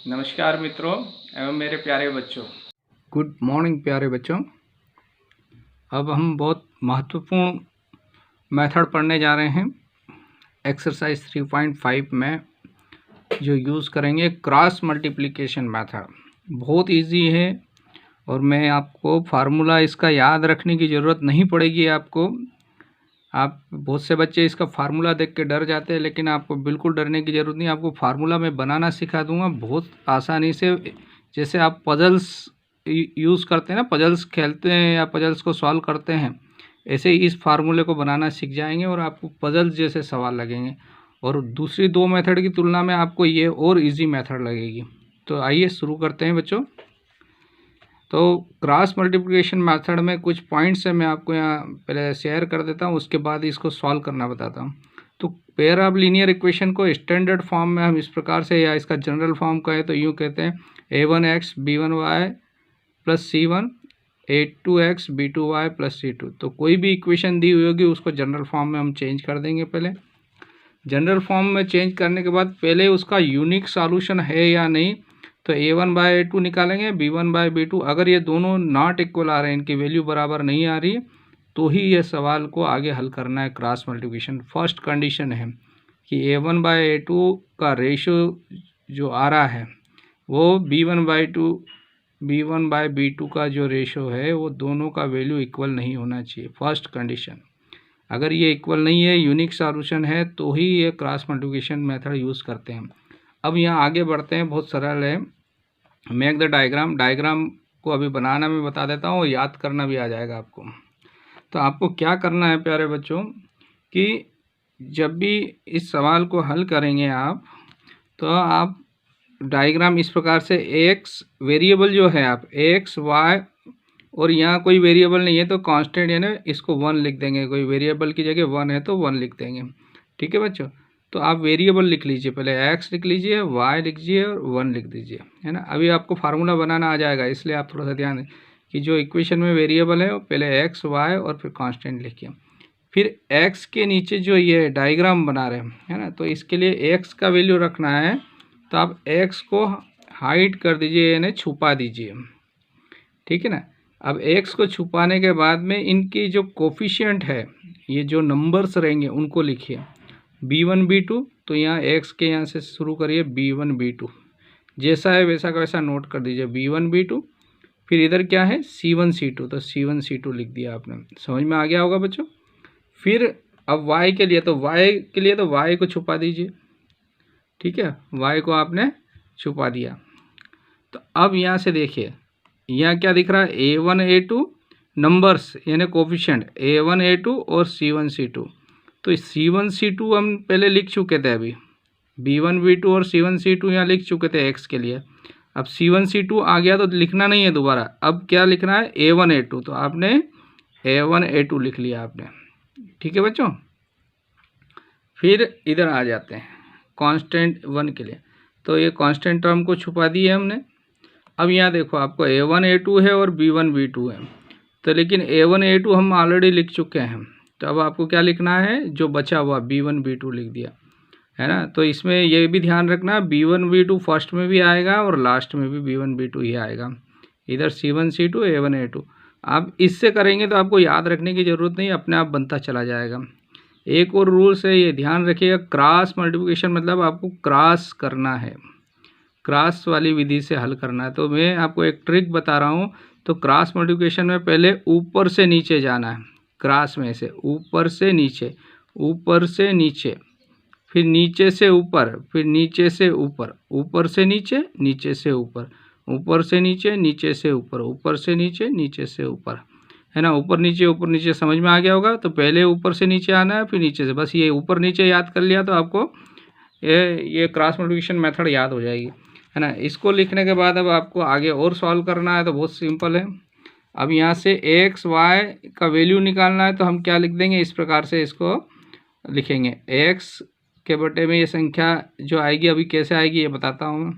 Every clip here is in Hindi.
नमस्कार मित्रों एवं मेरे प्यारे बच्चों। गुड मॉर्निंग प्यारे बच्चों। अब हम बहुत महत्वपूर्ण मेथड पढ़ने जा रहे हैं। एक्सरसाइज 3.5 में जो यूज़ करेंगे क्रॉस मल्टीप्लिकेशन मेथड। बहुत इजी है और मैं आपको फार्मूला इसका याद रखने की ज़रूरत नहीं पड़ेगी आपको। आप बहुत से बच्चे इसका फार्मूला देख के डर जाते हैं, लेकिन आपको बिल्कुल डरने की ज़रूरत नहीं। आपको फार्मूला मैं बनाना सिखा दूंगा बहुत आसानी से। जैसे आप पजल्स यूज़ करते हैं ना, पजल्स खेलते हैं या पजल्स को सॉल्व करते हैं, ऐसे ही इस फार्मूले को बनाना सीख जाएंगे और आपको पजल्स जैसे सवाल लगेंगे। और दूसरी दो मेथड की तुलना में आपको ये और इजी मेथड लगेगी। तो आइए शुरू करते हैं बच्चों। तो क्रॉस मल्टीप्लिकेशन मेथड में कुछ पॉइंट्स है, मैं आपको यहाँ पहले शेयर कर देता हूँ, उसके बाद इसको सॉल्व करना बताता हूँ। तो पेयर ऑफ लीनियर इक्वेशन को स्टैंडर्ड फॉर्म में हम इस प्रकार से, या इसका जनरल फॉर्म कहे तो यूँ कहते हैं a1x b1y plus c1 a2x b2y plus c2। तो कोई भी इक्वेशन दी हुई होगी उसको जनरल फॉर्म में हम चेंज कर देंगे। पहले जनरल फॉर्म में चेंज करने के बाद पहले उसका यूनिक सॉल्यूशन है या नहीं, तो a1/a2 निकालेंगे, b1/b2। अगर ये दोनों नॉट इक्वल आ रहे हैं, इनकी वैल्यू बराबर नहीं आ रही, तो ही ये सवाल को आगे हल करना है क्रॉस मल्टीप्लिकेशन। फर्स्ट कंडीशन है कि a1/a2 का रेशो जो आ रहा है वो b1/b2 का जो रेशो है वो दोनों का वैल्यू इक्वल नहीं होना चाहिए। फर्स्ट कंडीशन, अगर ये इक्वल नहीं है, यूनिक सॉल्यूशन है, तो ही ये क्रॉस मल्टीप्लिकेशन मेथड यूज़ करते हैं। अब यहाँ आगे बढ़ते हैं, बहुत सरल है। Make the diagram. डायग्राम को अभी बनाना मैं बता देता हूँ, याद करना भी आ जाएगा आपको। तो आपको क्या करना है प्यारे बच्चों कि जब भी इस सवाल को हल करेंगे आप, तो आप डायग्राम इस प्रकार से, एक्स वेरिएबल जो है आप एक्स वाई, और यहाँ कोई वेरिएबल नहीं है तो कांस्टेंट यानी इसको 1 लिख देंगे। कोई वेरिएबल की जगह 1 है तो 1 लिख देंगे। ठीक है बच्चों, तो आप वेरिएबल लिख लीजिए, पहले x लिख लीजिए, y लिख लीजिए और 1 लिख दीजिए, है ना। अभी आपको फार्मूला बनाना आ जाएगा, इसलिए आप थोड़ा सा ध्यान दें कि जो इक्वेशन में वेरिएबल है वो पहले x y और फिर कांस्टेंट लिखिए। फिर x के नीचे जो ये डायग्राम बना रहे हैं, है ना, तो इसके लिए x का वैल्यू रखना है, तो आप x को हाइड कर दीजिए यानी छुपा दीजिए। ठीक है ना। अब x को छुपाने के बाद में इनकी जो कोफिशिएंट है, ये जो नंबर्स रहेंगे उनको लिखिए। b1 b2, तो यहाँ x के यहाँ से शुरू करिए, b1 b2 जैसा है वैसा का वैसा नोट कर दीजिए, b1 b2। फिर इधर क्या है, c1 c2, तो c1 c2 लिख दिया आपने। समझ में आ गया होगा बच्चों। फिर अब y के लिए, तो y को छुपा दीजिए। ठीक है, y को आपने छुपा दिया। तो अब यहाँ से देखिए, यहाँ क्या दिख रहा है, a1 a2 नंबर्स यानी कोफिशिएंट a1 a2 और c1 c2। तो c1 c2 हम पहले लिख चुके थे, अभी b1 b2 और c1 c2 यहाँ लिख चुके थे x के लिए। अब c1 c2 आ गया तो लिखना नहीं है दोबारा, अब क्या लिखना है, a1 a2, तो आपने a1 a2 लिख लिया आपने। ठीक है बच्चों। फिर इधर आ जाते हैं कांस्टेंट 1 के लिए, तो ये कांस्टेंट टर्म को छुपा दिए हमने। अब यहाँ देखो, आपको a1 a2 है और b1 b2 है, तो लेकिन a1 a2 हम ऑलरेडी लिख चुके हैं, तो अब आपको क्या लिखना है, जो बचा हुआ b1 b2 लिख दिया, है ना। तो इसमें ये भी ध्यान रखना, b1 b2 फर्स्ट में भी आएगा और लास्ट में भी b1 b2 ही आएगा। इधर c1 c2 a1 a2। आप इससे करेंगे तो आपको याद रखने की ज़रूरत नहीं, अपने आप बनता चला जाएगा। एक और रूल्स है, ये ध्यान रखिएगा, क्रॉस मल्टीप्लिकेशन मतलब आपको क्रॉस करना है, क्रॉस वाली विधि से हल करना है। तो मैं आपको एक ट्रिक बता रहा हूँ। तो क्रॉस मल्टीप्लिकेशन में पहले ऊपर से नीचे जाना है, क्रॉस में से ऊपर से नीचे, ऊपर से नीचे, फिर नीचे से ऊपर, फिर नीचे से ऊपर, ऊपर से नीचे, नीचे से ऊपर, ऊपर से नीचे, नीचे से ऊपर, ऊपर से नीचे, नीचे से ऊपर, है ना। ऊपर नीचे समझ में आ गया होगा। तो पहले ऊपर से नीचे आना है, फिर नीचे से, बस ये ऊपर नीचे याद कर लिया तो आपको ये क्रॉस मल्टीप्लिकेशन मेथड याद हो जाएगी, है ना। इसको लिखने के बाद अब आपको आगे और सॉल्व करना है, तो बहुत सिंपल है। अब यहाँ से एक्स वाई का वैल्यू निकालना है, तो हम क्या लिख देंगे, इस प्रकार से इसको लिखेंगे, एक्स के बटे में ये संख्या जो आएगी, अभी कैसे आएगी ये बताता हूँ।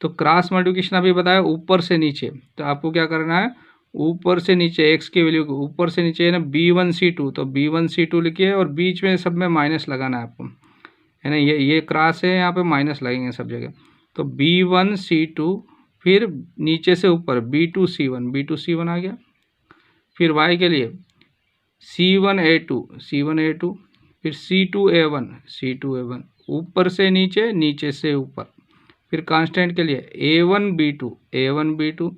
तो क्रॉस मल्टीप्लिकेशन अभी बताया ऊपर से नीचे, तो आपको क्या करना है, ऊपर से नीचे एक्स की वैल्यू को ऊपर से नीचे है ना, b1 c2, तो b1 c2 लिखिए और बीच में सब में माइनस लगाना है आपको, है ना। ये क्रॉस है, यहाँ पे माइनस लगेंगे सब जगह। तो B1C2, फिर नीचे से ऊपर B2C1, B2C1 आ गया। फिर y के लिए C1A2, C1A2, फिर C2A1, C2A1, ऊपर से नीचे, नीचे से ऊपर। फिर कांस्टेंट के लिए A1B2, A1B2,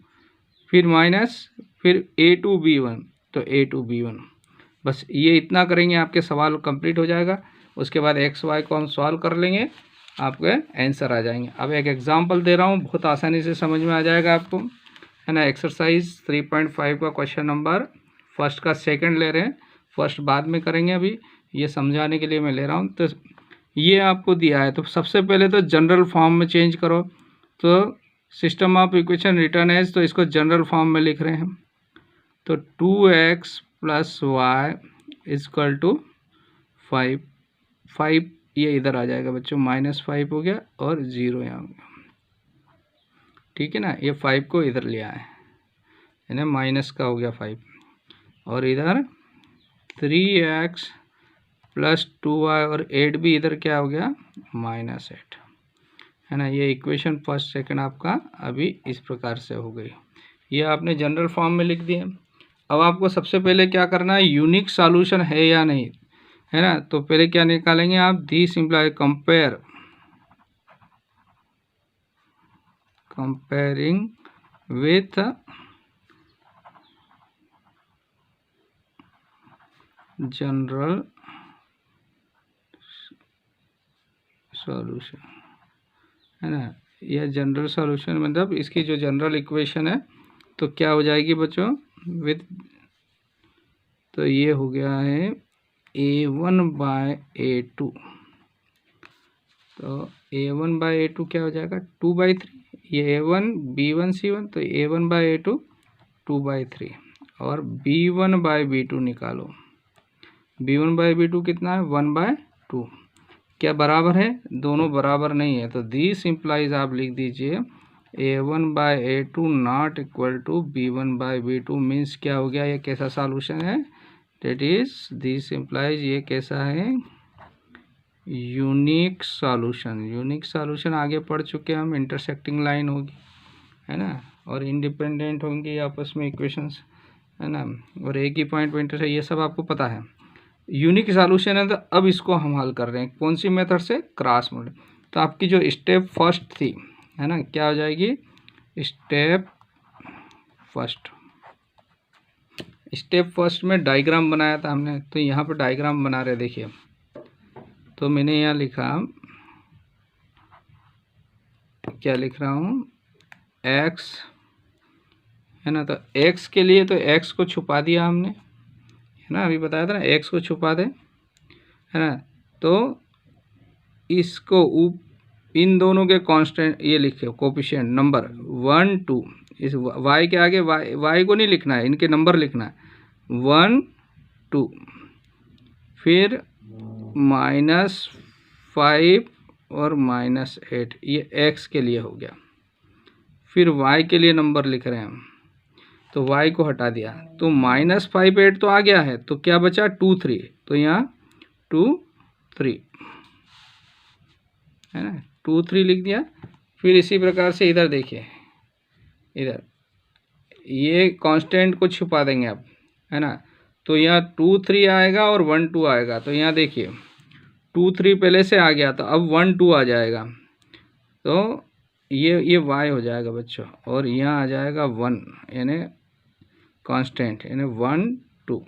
फिर माइनस, फिर A2B1, तो A2B1। बस ये इतना करेंगे आपके सवाल कंप्लीट हो जाएगा। उसके बाद एक्स वाई को हम सॉल्व कर लेंगे, आपके आंसर आ जाएंगे। अब एक एग्जांपल दे रहा हूँ, बहुत आसानी से समझ में आ जाएगा आपको, है ना। एक्सरसाइज 3.5 का क्वेश्चन नंबर फर्स्ट का सेकंड ले रहे हैं, फर्स्ट बाद में करेंगे, अभी ये समझाने के लिए मैं ले रहा हूँ। तो ये आपको दिया है, तो सबसे पहले तो जनरल फॉर्म में चेंज करो। तो system of equation return as, तो इसको जनरल फॉर्म में लिख रहे हैं। तो 2x + y = 5, 5 ये इधर आ जाएगा बच्चों, -5 हो गया और 0 यहाँ हो गया, ठीक है ना। ये 5 को इधर ले आए, है ना, माइनस का हो गया 5, और इधर 3x + 2y और 8 भी इधर क्या हो गया, -8, है ना। ये इक्वेशन फर्स्ट सेकंड आपका अभी इस प्रकार से हो गई। ये आपने जनरल फॉर्म में लिख दिया। अब आपको सबसे पहले क्या करना है, यूनिक सॉल्यूशन है या नहीं, है ना। तो पहले क्या निकालेंगे आप, this imply comparing with general solution, है ना। यह जनरल सॉल्यूशन मतलब इसकी जो जनरल इक्वेशन है तो क्या हो जाएगी बच्चों, विथ, तो ये हो गया है A1/A2, तो A1/A2 क्या हो जाएगा, 2/3, ये A1 B1C1, तो A1/A2 2/3, और B1/B2 निकालो। B1/B2 कितना है, 1/2, क्या बराबर है, दोनों बराबर नहीं है। तो दिस इम्प्लाइज आप लिख दीजिए A1/A2 not equal to B1/B2, means क्या हो गया, ये कैसा सॉल्यूशन है, डेट इज दिस इम्प्लाइज ये कैसा है, यूनिक सॉल्यूशन। यूनिक सॉल्यूशन आगे पढ़ चुके हम, इंटरसेक्टिंग लाइन होगी, है ना, और इंडिपेंडेंट होंगी आपस में इक्वेशंस, है ना, और एक ही पॉइंट पर इंटर, ये सब आपको पता है। यूनिक सॉल्यूशन है, तो अब इसको हम हल कर रहे हैं कौन सी मेथड से, क्रॉस मल्टी। तो आपकी जो स्टेप फर्स्ट थी, है ना, क्या हो जाएगी, स्टेप फर्स्ट में डायग्राम बनाया था हमने, तो यहाँ पर डायग्राम बना रहे, देखिए। तो मैंने यहाँ लिखा, क्या लिख रहा हूँ, x, है ना। तो x के लिए तो x को छुपा दिया हमने, है ना, अभी बताया था ना, x को छुपा दे, है ना। तो इसको इन दोनों के कांस्टेंट ये लिखे, कोफिशिएंट नंबर 1 2, इस y के आगे y को नहीं लिखना है, इनके नंबर लिखना है, 1 2, फिर -5 और -8, ये x के लिए हो गया। फिर y के लिए नंबर लिख रहे हैं हम, तो y को हटा दिया, तो -5 8 तो आ गया है, तो क्या बचा, 2 3, तो यहाँ 2 3, है ना, 2 3 लिख दिया। फिर इसी प्रकार से इधर देखिए, इधर ये कांस्टेंट को छुपा देंगे आप, है ना। तो यहाँ 2 3 आएगा और 1 2 आएगा, तो यहाँ देखिए 2 3 पहले से आ गया, तो अब 1 2 आ जाएगा, तो ये y हो जाएगा बच्चों, और यहाँ आ जाएगा 1, यानी कांस्टेंट, यानी 1 2,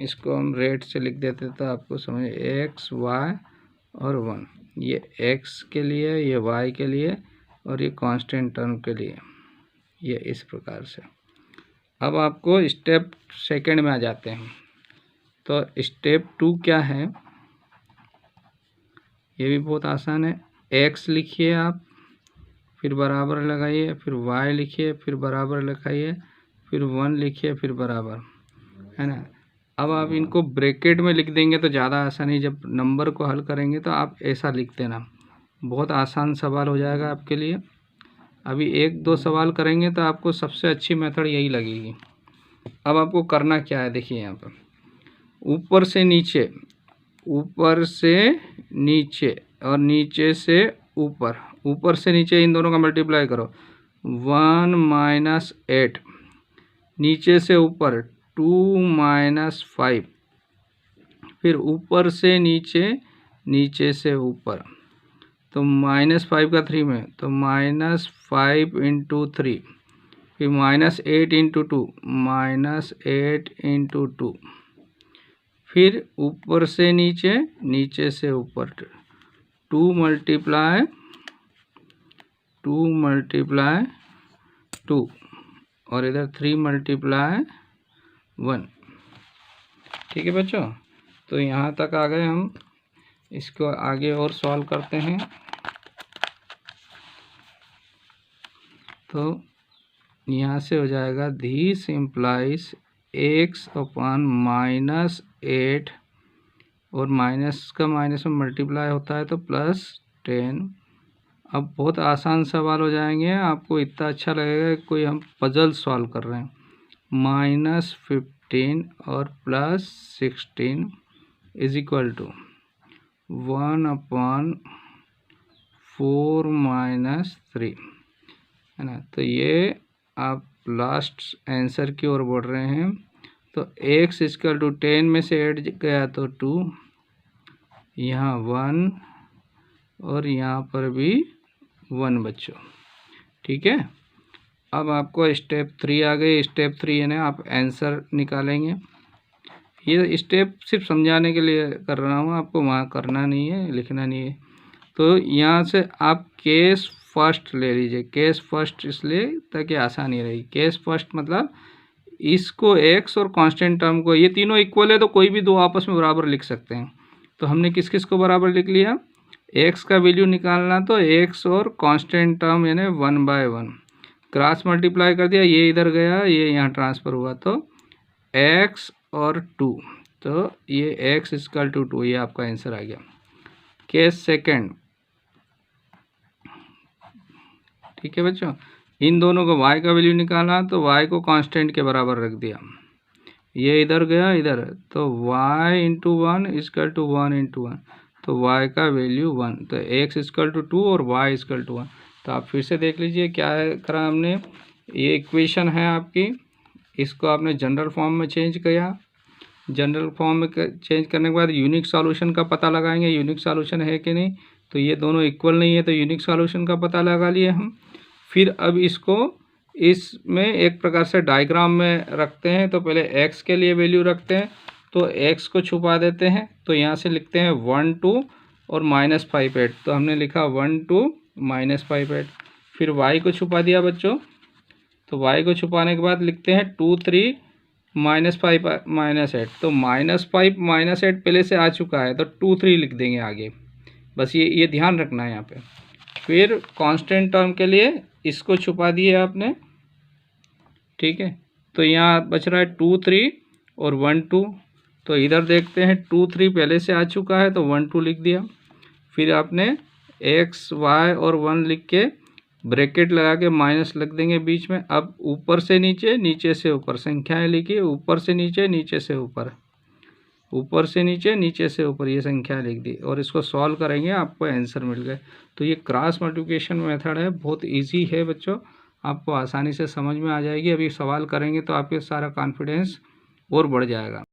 इसको हम रेट से लिख देते तो आपको समझ, x y और 1, ये x के लिए, ये y के लिए, और ये कांस्टेंट टर्म के लिए, ये इस प्रकार से। अब आपको स्टेप सेकंड में आ जाते हैं। तो स्टेप 2 क्या है, ये भी बहुत आसान है। x लिखिए आप, फिर बराबर लगाइए, फिर y लिखिए, फिर बराबर लगाइए, फिर 1 लिखिए, फिर बराबर, है ना। अब आप इनको ब्रैकेट में लिख देंगे तो ज़्यादा आसानी, जब नंबर को हल करेंगे तो आप ऐसा लिख देना, बहुत आसान सवाल हो जाएगा आपके लिए। अभी 1 2 सवाल करेंगे तो आपको सबसे अच्छी मेथड यही लगेगी। अब आपको करना क्या है, देखिए यहाँ पर ऊपर से नीचे और नीचे से ऊपर, ऊपर से नीचे इन दोनों का मल्टीप्लाई करो, 1 माइनस 8, नीचे से ऊपर 2 माइनस 5, फिर ऊपर से नीचे, नीचे से ऊपर, तो -5 का 3 में, तो -5 इंटू 3, फिर -8 इंटू 2, -8 इंटू 2, फिर ऊपर से नीचे, नीचे से ऊपर, 2 मल्टीप्लाई 2 और इधर 3 मल्टीप्लाई 1। ठीक है बच्चों, तो यहाँ तक आ गए हम। इसको आगे और सॉल्व करते हैं। तो यहाँ से हो जाएगा दिस इम्प्लाइज x अपॉन -8 और माइनस का माइनस में मल्टीप्लाई होता है तो +10। अब बहुत आसान सवाल हो जाएंगे, आपको इतना अच्छा लगेगा कि कोई हम पजल सॉल्व कर रहे हैं। -15 और +16 इज इक्वल टू 1/4 - 3, है ना। तो ये आप लास्ट आंसर की ओर बढ़ रहे हैं। तो x इक्वल टू 10 में से 8 गया तो 2, यहाँ 1 और यहाँ पर भी 1 बच्चों। ठीक है, अब आपको स्टेप 3 आ गई। स्टेप 3 है ना, आप आंसर निकालेंगे। ये स्टेप सिर्फ समझाने के लिए कर रहा हूँ, आपको वहाँ करना नहीं है, लिखना नहीं है। तो यहाँ से आप केस फर्स्ट ले लीजिए। केस फर्स्ट इसलिए ताकि आसानी रही। केस फर्स्ट मतलब इसको x और कांस्टेंट टर्म को, ये तीनों इक्वल है तो कोई भी दो आपस में बराबर लिख सकते हैं। तो हमने किस किस को बराबर लिख लिया, x का वैल्यू निकालना, तो x और कांस्टेंट टर्म यानी 1/1 क्रॉस मल्टीप्लाई कर दिया, ये इधर गया, ये यहाँ ट्रांसफ़र हुआ, तो x और 2, तो ये x इक्वल टू 2, ये आपका आंसर आ गया। केस सेकंड, ठीक है बच्चों, इन दोनों को y का वैल्यू निकालना, तो y को कांस्टेंट के बराबर रख दिया, ये इधर गया इधर, तो y into 1 equal to 1 into 1, तो y का वैल्यू 1, तो x इक्वल टू 2 और y इक्वल टू 1। तो आप फिर से देख लीजिए क्या है करा हमने। ये इक्वेशन है आपकी, इसको आपने जनरल फॉर्म में चेंज किया। जनरल फॉर्म में चेंज करने के बाद यूनिक सॉल्यूशन का पता लगाएंगे, यूनिक सॉल्यूशन है कि नहीं। तो ये दोनों इक्वल नहीं है, तो यूनिक सॉल्यूशन का पता लगा लिए हम। फिर अब इसको इसमें एक प्रकार से डायग्राम में रखते हैं। तो पहले x के लिए वैल्यू रखते हैं, तो x को छुपा देते हैं, तो यहाँ से लिखते हैं 1 2 और -5 8। तो हमने लिखा 1 2 -5 8। फिर y को छुपा दिया बच्चों, तो y को छुपाने के बाद लिखते हैं 2 3 -5 -8। तो -5 -8 पहले से आ चुका है, तो 2 3 लिख देंगे आगे, बस ये ध्यान रखना है यहाँ पे। फिर कांस्टेंट टर्म के लिए इसको छुपा दिए आपने, ठीक है। तो यहाँ बच रहा है 2 3 और 1 2। तो इधर देखते हैं 2 3 पहले से आ चुका है, तो 1 2 लिख दिया। फिर आपने x y और 1 लिख के ब्रैकेट लगा के माइनस लिख देंगे बीच में। अब ऊपर से नीचे, नीचे से ऊपर संख्याएं लिखिए, ऊपर से नीचे, नीचे से ऊपर, ऊपर से नीचे, नीचे से ऊपर, ये संख्या लिख दी और इसको सॉल्व करेंगे, आपको आंसर मिल गए। तो ये क्रॉस मल्टीप्लिकेशन मेथड है, बहुत इजी है बच्चों, आपको आसानी से समझ में आ जाएगी। अभी सवाल करेंगे तो आपके सारा कॉन्फिडेंस और बढ़ जाएगा।